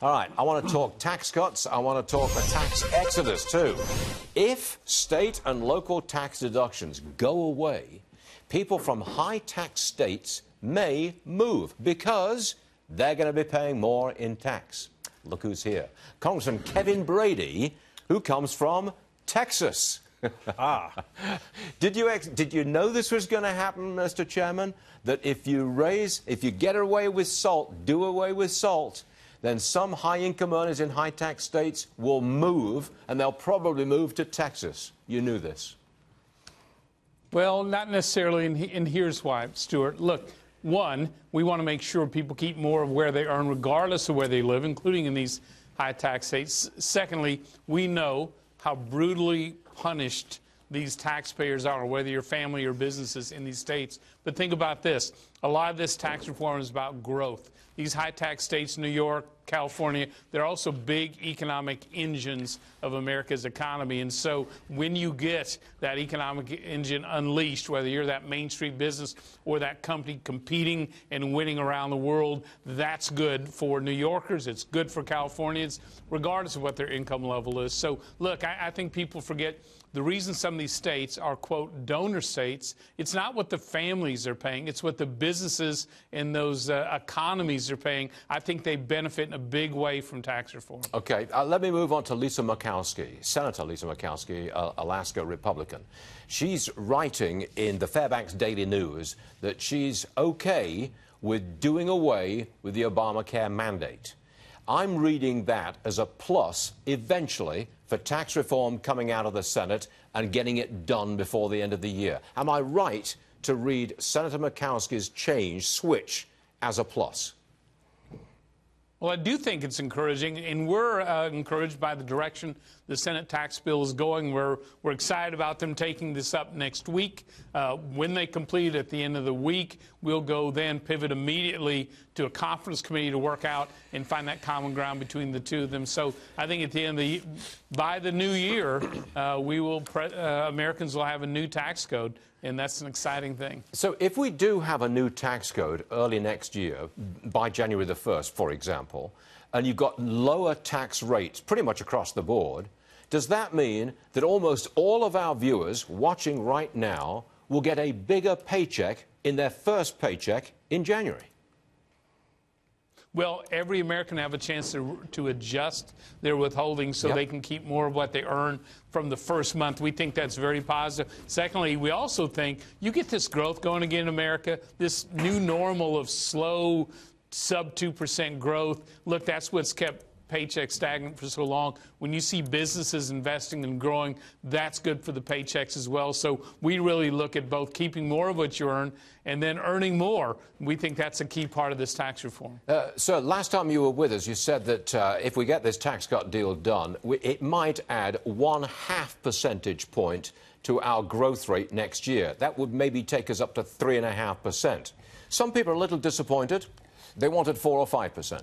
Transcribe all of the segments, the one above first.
All right, I want to talk tax cuts. I want to talk a tax exodus, too. If state and local tax deductions go away, people from high-tax states may move because they're going to be paying more in tax. Look who's here. Congressman Kevin Brady, who comes from Texas. Did you know this was going to happen, Mr. Chairman? That if you get away with SALT, do away with SALT, then some high-income earners in high-tax states will move, and they'll probably move to Texas. You knew this. Well, not necessarily, and here's why, Stuart. Look, one, we want to make sure people keep more of where they earn, regardless of where they live, including in these high-tax states. Secondly, we know how brutally punished these taxpayers are, whether you're family or businesses in these states. But think about this. A lot of this tax reform is about growth. These high-tax states, New York, California, they're also big economic engines of America's economy. And so when you get that economic engine unleashed, whether you're that Main Street business or that company competing and winning around the world, that's good for New Yorkers. It's good for Californians, regardless of what their income level is. So, look, I think people forget the reason some of these states are, quote, donor states. It's not what the families are paying. It's what the businesses in those economies are paying. I think they benefit in a big way from tax reform. Okay, let me move on to Lisa Murkowski, Senator Lisa Murkowski, Alaska Republican. She's writing in the Fairbanks Daily News that she's okay with doing away with the Obamacare mandate. I'm reading that as a plus, eventually, for tax reform coming out of the Senate and getting it done before the end of the year. Am I right to read Senator Murkowski's switch, as a plus? Well, I do think it's encouraging, and we're encouraged by the direction the Senate tax bill is going. We're excited about them taking this up next week. When they complete it at the end of the week, we'll go then pivot immediately to a conference committee to work out and find that common ground between the two of them. So I think at the end of the by the new year, Americans will have a new tax code. And that's an exciting thing. So if we do have a new tax code early next year, by January the 1st, for example, and you've got lower tax rates pretty much across the board, does that mean that almost all of our viewers watching right now will get a bigger paycheck in their first paycheck in January? Well, every American will have a chance to adjust their withholding so they can keep more of what they earn from the first month. We think that's very positive. Secondly, we also think you get this growth going again in America, this new normal of slow, sub 2% growth. Look, that's what's kept paychecks stagnant for so long. When you see businesses investing and growing, that's good for the paychecks as well. So we really look at both keeping more of what you earn and then earning more. We think that's a key part of this tax reform. Sir, last time you were with us, you said that if we get this tax cut deal done, it might add 1/2 percentage point to our growth rate next year. That would maybe take us up to 3.5%. Some people are a little disappointed. They wanted 4 or 5%.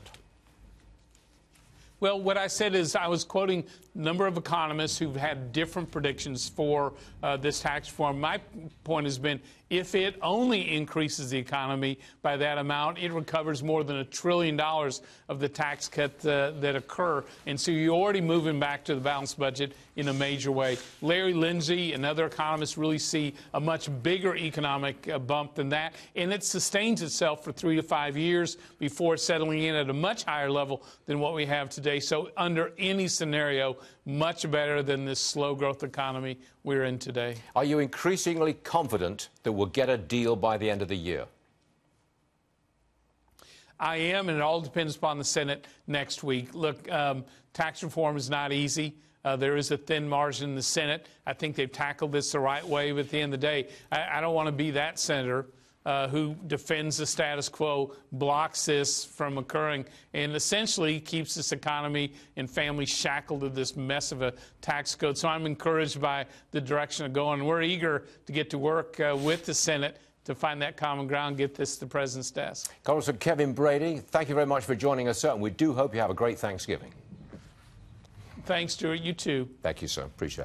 Well, what I said is I was quoting a number of economists who've had different predictions for this tax reform. My point has been if it only increases the economy by that amount, it recovers more than $1 trillion of the tax cut that occur. And so you're already moving back to the balanced budget in a major way. Larry Lindsay and other economists really see a much bigger economic bump than that. And it sustains itself for 3 to 5 years before settling in at a much higher level than what we have today. So under any scenario, much better than this slow growth economy we're in today. Are you increasingly confident that we'll get a deal by the end of the year? I am, and it all depends upon the Senate next week. Look, tax reform is not easy. There is a thin margin in the Senate. I think they've tackled this the right way, but at the end of the day, I don't want to be that senator who defends the status quo, blocks this from occurring, and essentially keeps this economy and families shackled to this mess of a tax code. So I'm encouraged by the direction of going. We're eager to get to work with the Senate to find that common ground, get this to the President's desk. Congressman Kevin Brady, thank you very much for joining us, sir, and we do hope you have a great Thanksgiving. Thanks, Stuart. You too. Thank you, sir. Appreciate it.